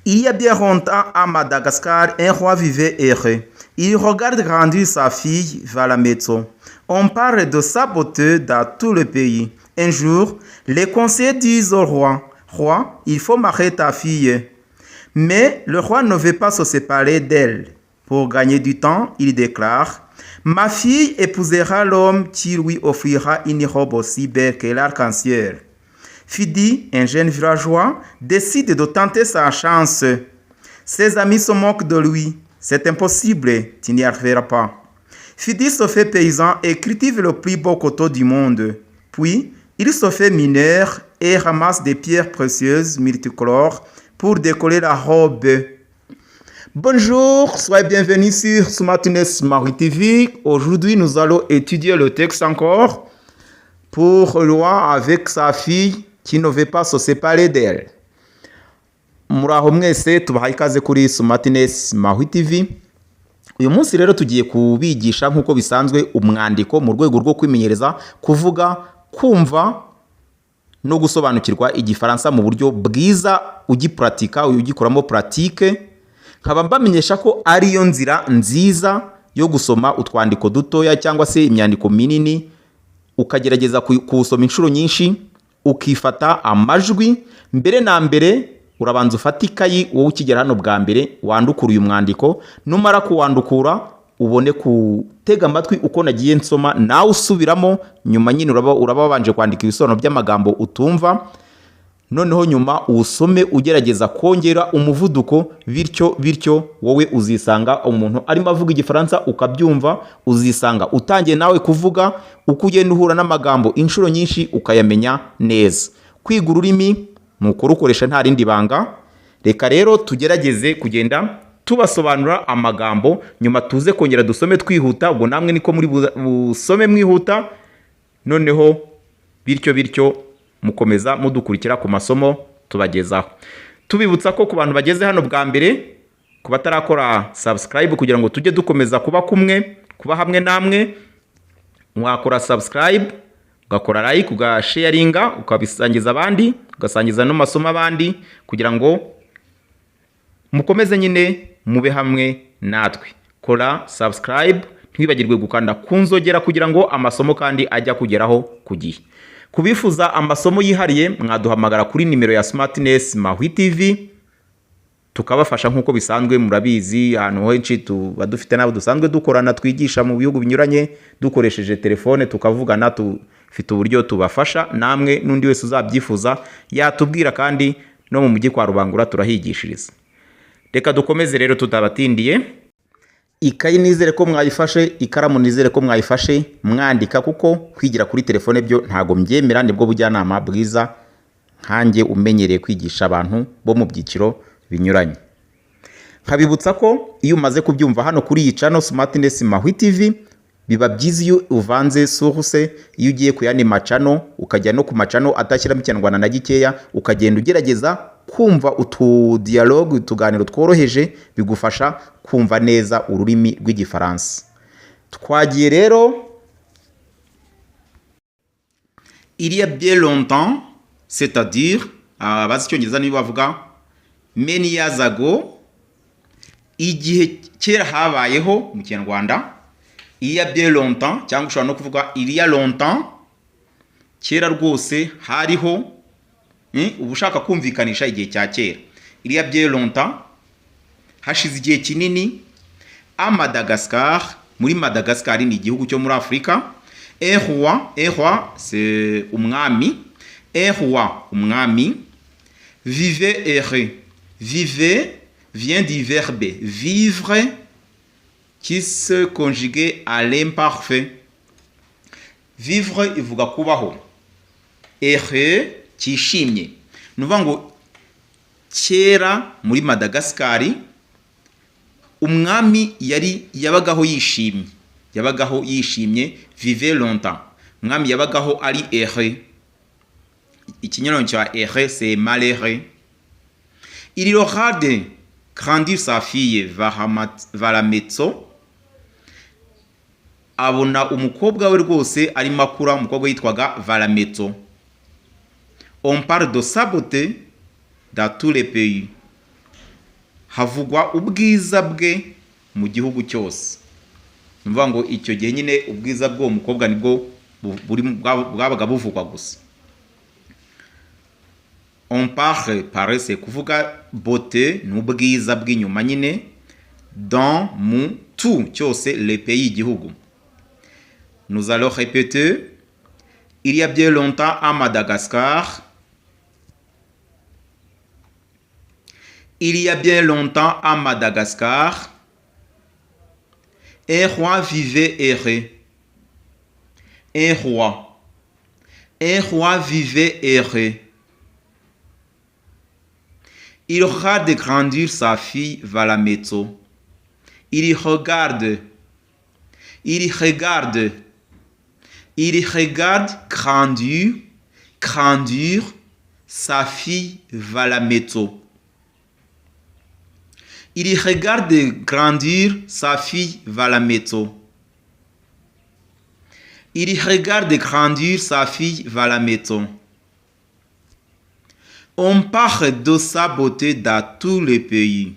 Il y a bien longtemps à Madagascar, un roi vivait heureux. Il regarde grandir sa fille Valametso. On parle de sa beauté dans tout le pays. Un jour, les conseillers disent au roi, Roi, il faut marier ta fille. Mais le roi ne veut pas se séparer d'elle. Pour gagner du temps, il déclare, Ma fille épousera l'homme qui lui offrira une robe aussi belle que l'arc-en-ciel. Fidi, un jeune villageois, décide de tenter sa chance. Ses amis se moquent de lui. C'est impossible, tu n'y arriveras pas. Fidi se fait paysan et cultive le plus beau coteau du monde. Puis, il se fait mineur et ramasse des pierres précieuses multicolores pour décoller la robe. Bonjour, soyez bienvenus sur Smartness Marie TV. Aujourd'hui, nous allons étudier le texte encore pour le roi avec sa fille qui ne veut pas se séparer d'elle. Muraho mwese tubahaye ikaze kuri Smartness Marie TV. Uyu munsi rero tugiye kubigisha nkuko bisanzwe umwandiko mu rwego rwo kwimenyereza kuvuga, kumva no gusobanukirwa igifaransa mu buryo bwiza ugipuratika, ugikoramo pratique. Nkaba mbamenyesha ko ariyo nzira nziza yo gusoma utwandiko dutoya cyangwa se imyandiko minini, ukagerageza kuwusoma inshuro nyinshi, ukifata amajwi. Mbere na mbere urabanza ufata ikayi wowe ukigera hano bwa mbere wandukura uyu mwandiko, numara kuwandukura ubone kutega amatwi uko nagiye nsoma, nawe usubiramo nyuma nyine uraba wabanje kwandika ibisobanuro by'amagambo utumva, noneho nyuma usome ugerageza kongera umuvuduko, bityo wowe uzisanga umuntu arimo avuga igifaransa ukabyumva, uzisanga utangiye nawe kuvuga, uko ugenda uhura n'amagambo inshuro nyinshi ukayamenya neza. Kwiga ururimi nuko rukoresha nta rindi banga. Reka rero tugerageze kugenda tubasobanura amagambo, nyuma tuze kongera dusome twihuta, ubwo namwe niko muri busome mwihuta, noneho bityo mukomeza mudukurikira ku masomo tubagezaho. Tubibutsa ko ku bantu bageze hano bwa mbere, ku batarakora subscribe kugira ngo tujye dukomeza kuba hamwe namwe, mwakora subscribe, ugakora like, ugasharinga, ukabisangiza abandi, ugasangiza no masomo abandi, kugira ngo mukomeze nyine mube hamwe natwe. Kora subscribe, ntibagirwe gukanda kunzogera kugira ngo amasomo kandi ajya kugeraho ku gihe. Kubifuza amasomo yihariye mwaduhamagara kuri nimero ya Smartness Marie TV, tukabafasha nkuko bisanzwe. Murabizi ahantu henshi tuba dufite nabo dusanzwe dukorana, twigisha mu bihugu binyuranye dukoresheje telefone, tukavugana, tufite uburyo tubafasha. Namwe n'undi wese uzabyifuza yatubwira, kandi no mu mujyi kwa Rubangura turahigishiriza. Reka dukomeze rero tutabatindiye. Ikayi nizere ko mwayifashe, ikaramu nizere ko mwayifashe mwandika, kuko kwigira kuri telefone byo ntago mbyemera, nibwo bujyanama bwiza nkanjye umenyereye kwigisha abantu bo mu byiciro binyuranye. Nkabibutsa ko iyo umaze kubyumva hano kuri iyi channel Smartness Marie TV, biba byiza iyo uvanze source, iyo ugiye ku yandi macano ukajya no ku macano atashyiramo ikinyarwanda na gikeya, ukagenda ugerageza kumva utu dialogue, utuganiro tworoheje, bigufasha kumva neza ururimi rw'igifaransa. Twagiye rero. Il y a bien longtemps, c'est-à-dire abazi icyongereza nibo bavuga many years ago, igihe kera habayeho mu Kinyarwanda. Il y a bien longtemps cyangwa ushobora no kuvuga il y a longtemps, kera rwose hariho, ubu ushaka kumvikanisha igihe cya kera. Il y a bien longtemps, hashize igihe kinini, à Madagascar, muri Madagascar ni igihugu cyo muri Afrika. Un roi c'est umwami, un roi umwami, vivait heureux. Vivait vient du verbe vivre qui se conjugue à l'imparfait. Vivre ivuga kubaho, heureux cyishimye. Nuvuga ngo kera muri Madagascar umwami yabagaho yishimye, vivait longtemps. Umwami yabagaho ari heureux. Ikinyarwanda cya heureux c'est malheureux. Il regarde grandir sa fille Valametso. Abona umukobwa we rwose arimo akura, umukobwa yitwaga Valametso. On parle de sa beauté dans tous les pays. havugwa ubwiza bwe mu gihugu cyose. Numva ngo icyo gihe nyine ubwiza bw'uwo mukobwa nibwo bwabaga buvugwa gusa. On parle c'est kuvuga beauté n'ubwiza bw'inyuma nyine dans mu tout cyose le pays igihugu. Nous allons répéter. Il y a bien longtemps à Madagascar. Il y a bien longtemps à Madagascar, un roi vivait heureux. Un roi vivait heureux. Il regarde grandir sa fille Valametso. Il regarde grandir sa fille Valametso. Il regarde grandir sa fille Valametso. Il regarde grandir sa fille Valametso. On parle de sa beauté dans tous les pays.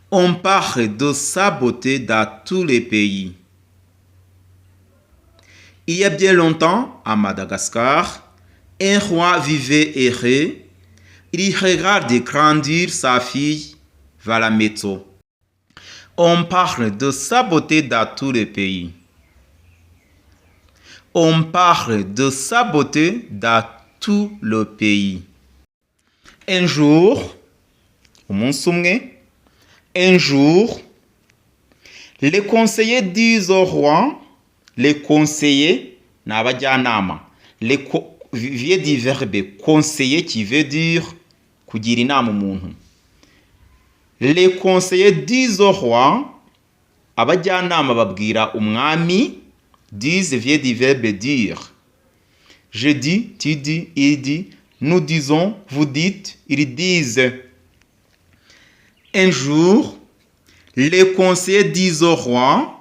On parle de sa beauté dans tous les pays. Il y a bien longtemps, à Madagascar, un roi vivait heureux. Il regarde grandir sa fille Valametso. On parle de sa beauté dans tous les pays. On parle de sa beauté dans tout le pays. Un jour, un jour, les conseillers disent au roi, les conseillers, vient du verbe conseiller qui veut dire kugira inama umuntu. Les conseillers disent au roi, abajyanama babwira umwami, disent vient du verbe dire. Je dis, tu dis, il dit, nous disons, vous dites, ils disent. Un jour, les conseillers disent au roi,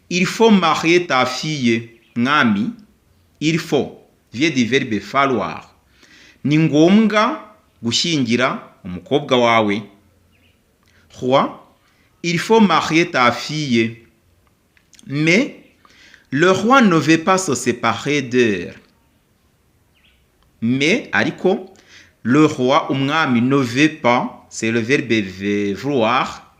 il faut marier ta fille, mwami. Il faut, vient du verbe falloir. Ni ngombwa gushyingira umukobwa wawe. Roi, il faut marier ta fille. Mais le roi ne veut pas se séparer d'elle. Mais, ariko, le roi, umwami, ne veut pas, c'est le verbe vouloir.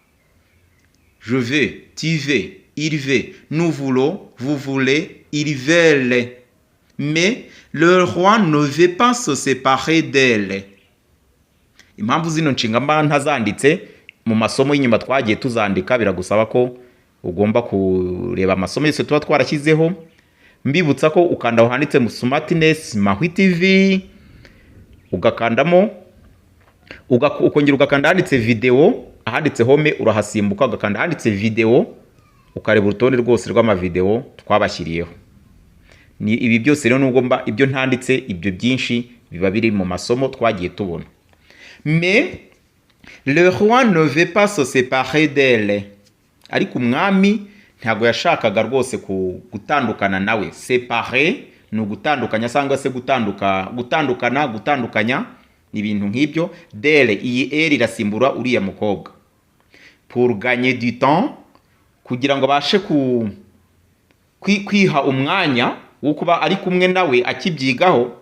Je veux, tu veux, il veut, nous voulons, vous voulez, ils veulent. Mais le roi ne veut pas se séparer d'elle. Impamvu zino nshinga mba ntazanditse mu masomo y'inyuma twagiye tuzandika, biragusaba ko ugomba kureba amasomo yose tuba twarashyizeho. Mbibutsa ko ukanda handitse mu Smartness Mahwi TV, ugakandamo ukongera ugakanda handitse video, ahanditse home urahasimbuka, ugakanda handitse video, ukareba urutonde rwose rw'amavideo twabashyiriyeho. Ni ibi byose rero nugomba ibyo ntanditse, ibyo byinshi biba biri mu masomo twagiye tubona. Mais le roi ne veut pas se séparer d'elle. Ariko umwami ntago yashakaga rwose gutandukana nawe. Séparer ni ugutandukanya cyangwa se gutandukanya ni ibintu nk'ibyo. D'elle, iyi elle irasimbura uriya mukobwa. Pour gagner du temps, kugira ngo bashe kwiha umwanya wo kuba ari kumwe nawe akibyigaho.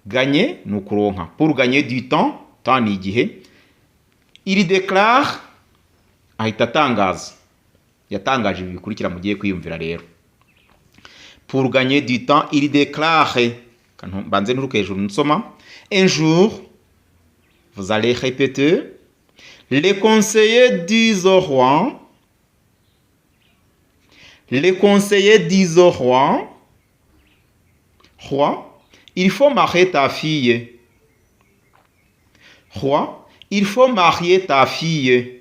Gagner ni ukuronka. Pour gagner du temps, temps ni igihe. Il déclare, ahita atangaza. Yatangaje ibi bikurikira mugiye kwiyumvira rero. Pour gagner du temps, il déclare. Banze nturuke hejuru nsoma. Un jour, vous allez répéter. Les conseillers disent au roi. Les conseillers disent au roi, roi, il faut marier ta fille. Roi, il faut marier ta fille.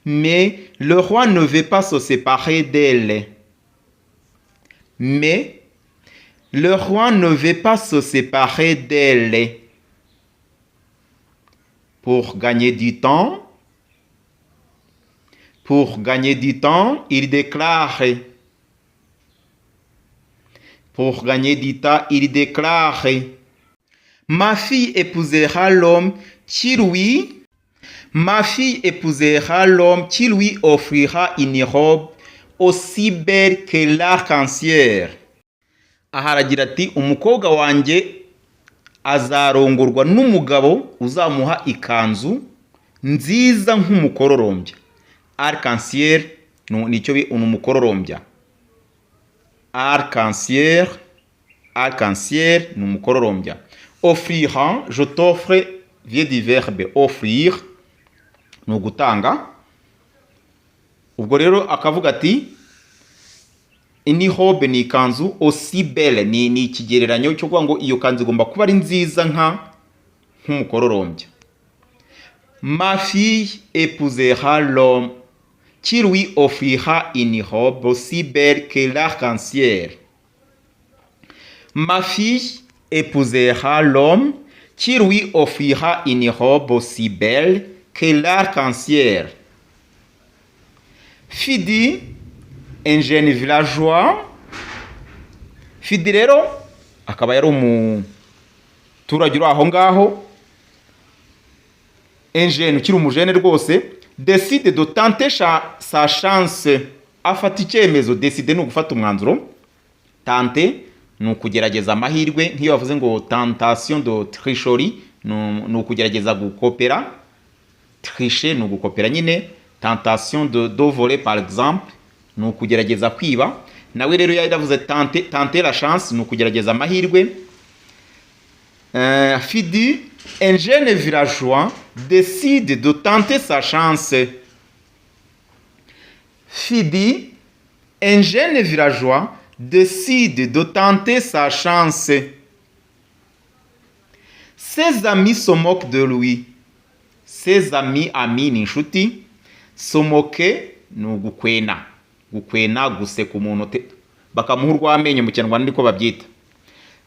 Mais le roi ne veut pas se séparer d'elle. Mais le roi ne veut pas se séparer d'elle. Pour gagner du temps, il déclare. Pour gagner du temps, il déclare. Ma fille épousera l'homme qui lui offrira une robe aussi belle que l'arc-en-ciel. Aha aragira ati umukobwa wanjye azarongorwa n'umugabo uzamuha ikanzu nziza nk'umukororombya. Arc-en-ciel nicyo umukororombya. Arc-en-ciel ni umukororombya. Offrira, je t'offre, vient du verbe offrir, ni ugutanga. Ubwo rero akavuga ati ini robe ni ikanzu aussi belle, ni ikigereranyo cyo kuvuga ngo iyo kanzu igomba kuba ari nziza nk'umukororombya. Ma fille épousera l'homme qui lui offrira une robe aussi belle que l'arc-en-ciel. Ma fille épousera l'homme qui lui offrira une robe aussi belle que l'arc-en-ciel. Fidi, un jeune villageois. Fidi rero akaba yari umuturage uri aho ngaho. Un jeune ukiri umujene rwose, décide de tenter sa chance. Afata icyemezo. Décide ni ugufata umwanzuro. Tenter ni ukugerageza amahirwe, nk'iyo bavuze ngo tentation de tricherie ni ukugerageza gukopera. Tricher ni ugukopera nyine. Tentation de voler par exemple ni ukugerageza kwiba. Nawe rero yavuze tenter la chance ni ukugerageza amahirwe. Fidi, un jeune villageois, décide de tenter sa chance. Fidi, un jeune villageois, décide de tenter sa chance. Ses amis se moquent de lui. Ses amis ni inshuti. Se moquer ni ugukwena. Gukwena, guseka umuntu bakamuha urw'amenyo mu Kinyarwanda niko babyita.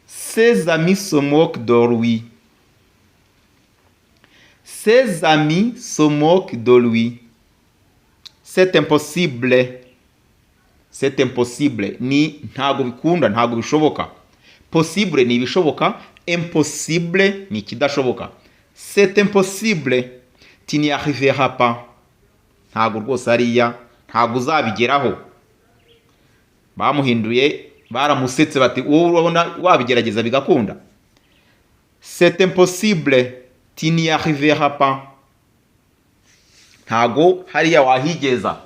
Ses amis se moquent de lui. Ses amis se moquent de lui. C'est impossible. C'est impossible. Ni ntago bikunda, ntago bishoboka. Possible ni ibishoboka. Impossible ni ikidashoboka. C'est impossible. Tu n'y arriveras pas. Ntago rwose hariya, ntago uzabigeraho. Bamuhinduye, baramusetse bati wowe urabona wabigerageza bigakunda. C'est impossible. Tu n'y arriveras pas. Ntago hariya wahigeza.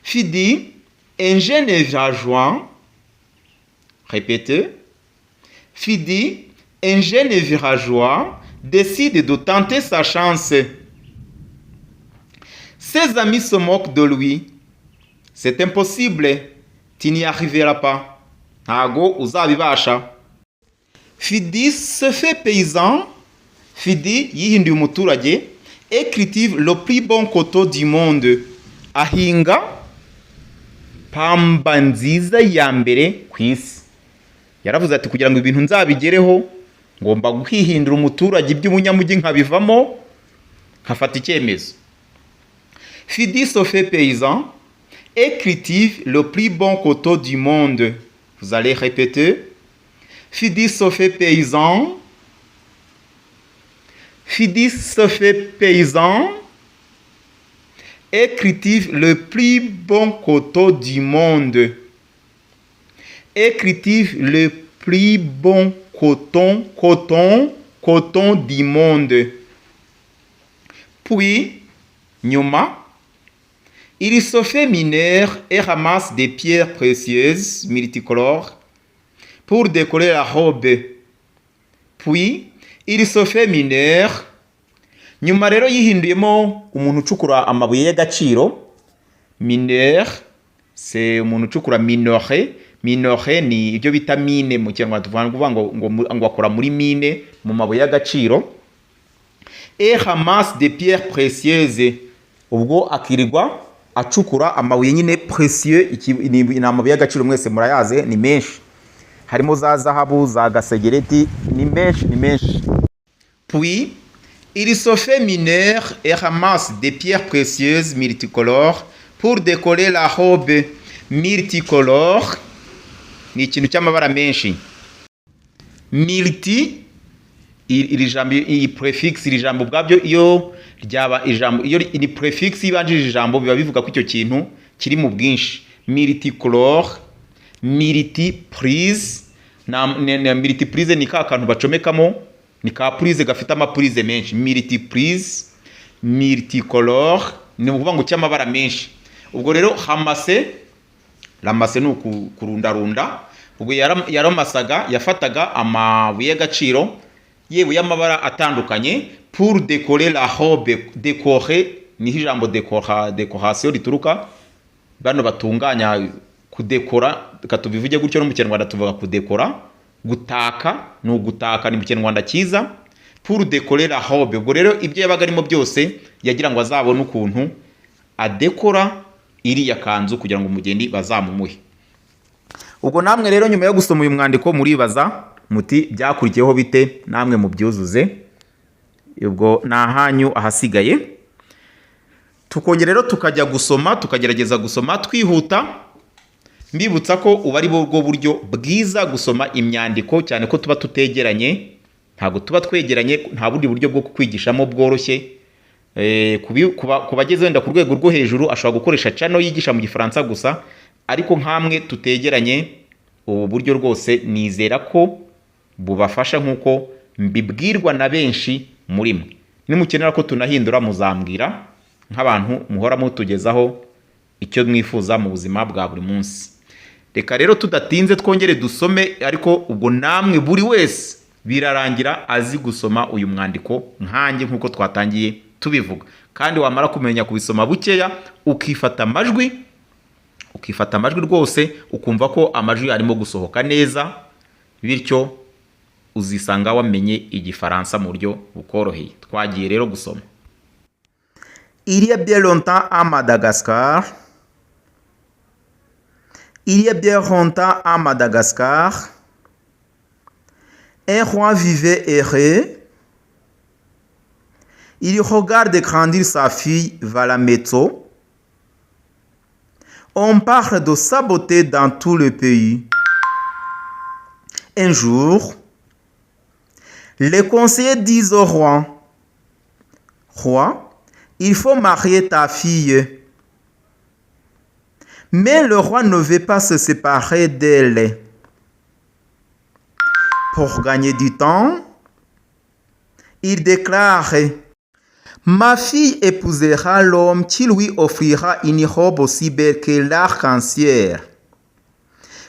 Fidi, un jeune villageois. Répétez. Fidi, un jeune villageois décide de tenter sa chance. Ses amis se moquent de lui. C'est impossible. Tu n'y arriveras pas. Ntago uzabibasha. Fidi se fait paysan. Fidi yihinduye umuturage et cultive le plus bon coton du monde. Ahinga pamba nziza ya mbere ku isi. Yaravuze ati kugira ngo ibintu nzabigereho ngomba kwihindura umuturage iby'umunyamujyi nkabivamo nkafata icyemezo. Fidi se fait paysan et cultive le plus bon coton du monde. Vous allez répéter. Fidi se fait paysan. Fidi se fait paysan et cultive le plus bon coton du monde. Et cultive le plus bon coton du monde. Puis, nyuma, il se fait mineur et ramasse des pierres précieuses multicolores pour décorer la robe. Puis, il se fait mineur. Nyuma rero yihinduyemo umuntu ucukura amabuye y'agaciro. Mineur, c'est umuntu ucukura minore. Minore ni ibyo bita mine mu Kinyarwanda tuvuga ngo akora muri mine mu mabuye y'agaciro. Et ramasse des pierres précieuses. Ubwo akirirwa acukura amabuye nyine précieux. Ni amabuye y'agaciro mwese murayaze, ni menshi. Harimo za zahabu, za gasegereti, ni menshi. Puis, il se fait mineur et ramasse des pierres précieuses multicolores pour décorer la robe. Multicolore ni ikintu cy'amabara menshi. Multi iri jambo iyi prefix iri jambo bwabyo iyo ryaba ijambo iyo ni prefix ibanjije ijambo biba bivuga ko icyo kintu kiri mu bwinshi. Multicolore, multiprise na multiprise ni ka kantu bacomekamo ni ka prise gafite amaprise menshi. Multiprise, multicolore ni ukuvuga ngo cy'amabara menshi. Ubwo rero ramase ni kurundarunda. Ubwo yaramasaga yafataga amabuye y'agaciro yewe y'amabara atandukanye pour décorer la robe. Décorer ni ijambo décoration rituruka bano batunganya kudekora, katubivuge gutyo no mu Kinyarwanda tuvuga kudekora. Gutaka ni ugutaka ni mu Kinyarwanda cyiza. Pour décorer la robe, ubwo rero ibyo yabaga arimo byose yagira ngo azabone ukuntu adekora iriya kanzu kugira ngo umugeni bazamumuhe. Ubwo namwe rero nyuma yo gusoma uyu mwandiko muribaza muti byakurikiyeho bite, namwe mubyuzuze. Ubwo nahanyu ahasigaye tukongera rero tukajya gusoma, tukagerageza gusoma twihuta. Mbibutsa ko uba ari bwo buryo bwiza gusoma imyandiko, cyane ko tuba tutegeranye, ntabwo tuba twegeranye, nta bundi buryo bwo kwigishamo bworoshye. Kubageze wenda ku rwego rwo hejuru ashobora gukoresha channel yigisha mu Gifaransa gusa, ariko nkamwe tutegeranye ubu buryo rwose nizera ko bubafasha nkuko mbibwirwa na benshi muri mwe. Nimukenera ko tunahindura muzambwira, nk'abantu muhora mutugezaho icyo mwifuza mu buzima bwa buri munsi. Reka rero tudatinze twongere dusome, ariko ubwo namwe buri wese birarangira azi gusoma uyu mwandiko nkanjye nkuko twatangiye tubivuga. Kandi wamara kumenya kubisoma bukeya ukifata amajwi rwose, ukumva ko amajwi arimo gusohoka neza, bityo uzisanga wamenye Igifaransa mu buryo bukoroheye. Twagiye rero gusoma. Il y a bien longtemps à Madagascar. Il y a bien longtemps à Madagascar, un roi vivait heureux. Il regarde grandir sa fille Valametso. On parle de sa beauté dans tout le pays. Un jour, les conseillers disent au roi, « Roi, il faut marier ta fille. » Mais le roi ne veut pas se séparer d'elle. Pour gagner du temps, il déclare, « Ma fille épousera l'homme qui lui offrira une robe aussi belle que l'arc-en-ciel. »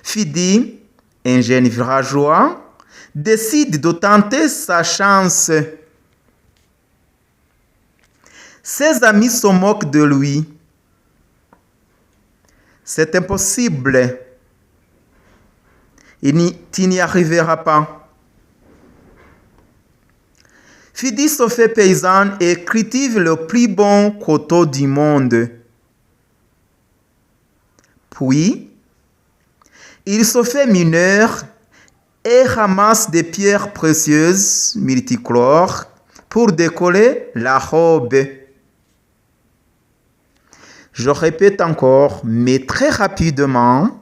Fidi, un jeune villageois, décide de tenter sa chance. Ses amis se moquent de lui. C'est impossible. Tu n'y arriveras pas. Fidi se fait paysan et cultive le plus bon coteau du monde. Puis, il se fait mineur et ramasse des pierres précieuses multicolores pour décoller la robe. Je répète encore, mais très rapidement.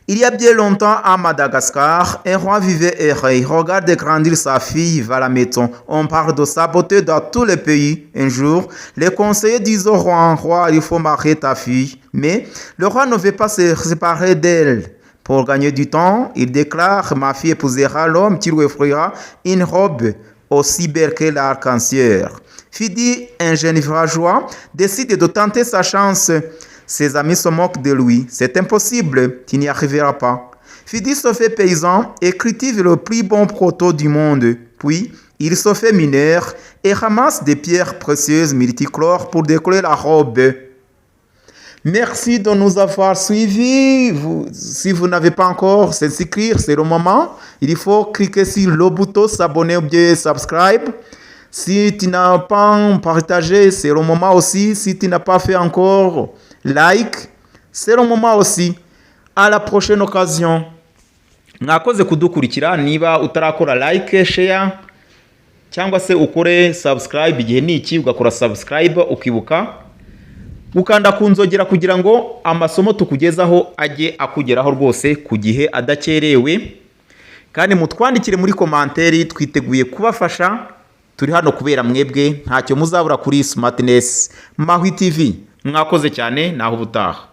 Il y a bien longtemps à Madagascar, un roi vivait heureux. Il regarde grandir sa fille Valametso. On parle de sa beauté dans tous les pays. Un jour, les conseillers disent au roi, « Roi, il faut marier ta fille. » Mais le roi ne veut pas se séparer d'elle. Pour gagner du temps, il déclare, « Ma fille épousera l'homme qui lui offrira une robe aussi belle que l'arc-en-ciel. » Fidi, un jeune villageois, décide de tenter sa chance. Ses amis se moquent de lui. C'est impossible, tu n'y arriveras pas. Fidi se fait paysan et cultive le plus bon coteau du monde. Puis, il se fait mineur et ramasse des pierres précieuses multicolores pour décoller la robe. Merci de nous avoir suivis. Si vous n'avez pas encore s'inscrire, c'est le moment. Il faut cliquer sur le bouton s'abonner ou bien subscribe. Si tu n'as pas partagé, c'est le moment aussi. Si tu n'as pas fait encore like, c'est le moment aussi. À la prochaine occasion. Mwakoze kudukurikira, niba utarakora like, share cyangwa se ukore subscribe igihe niki ugakora subscribe ukibuka ukanda kunzogera kugira ngo amasomo tukugezaho ajye akugeraho rwose ku gihe adakerewe. kandi mutwandikire muri komanteri, twiteguye kubafasha. Turi hano kubera mwebwe, ntacyo muzabura kuri Smartness Mahwi TV. Mwakoze cyane, naho ubutaha.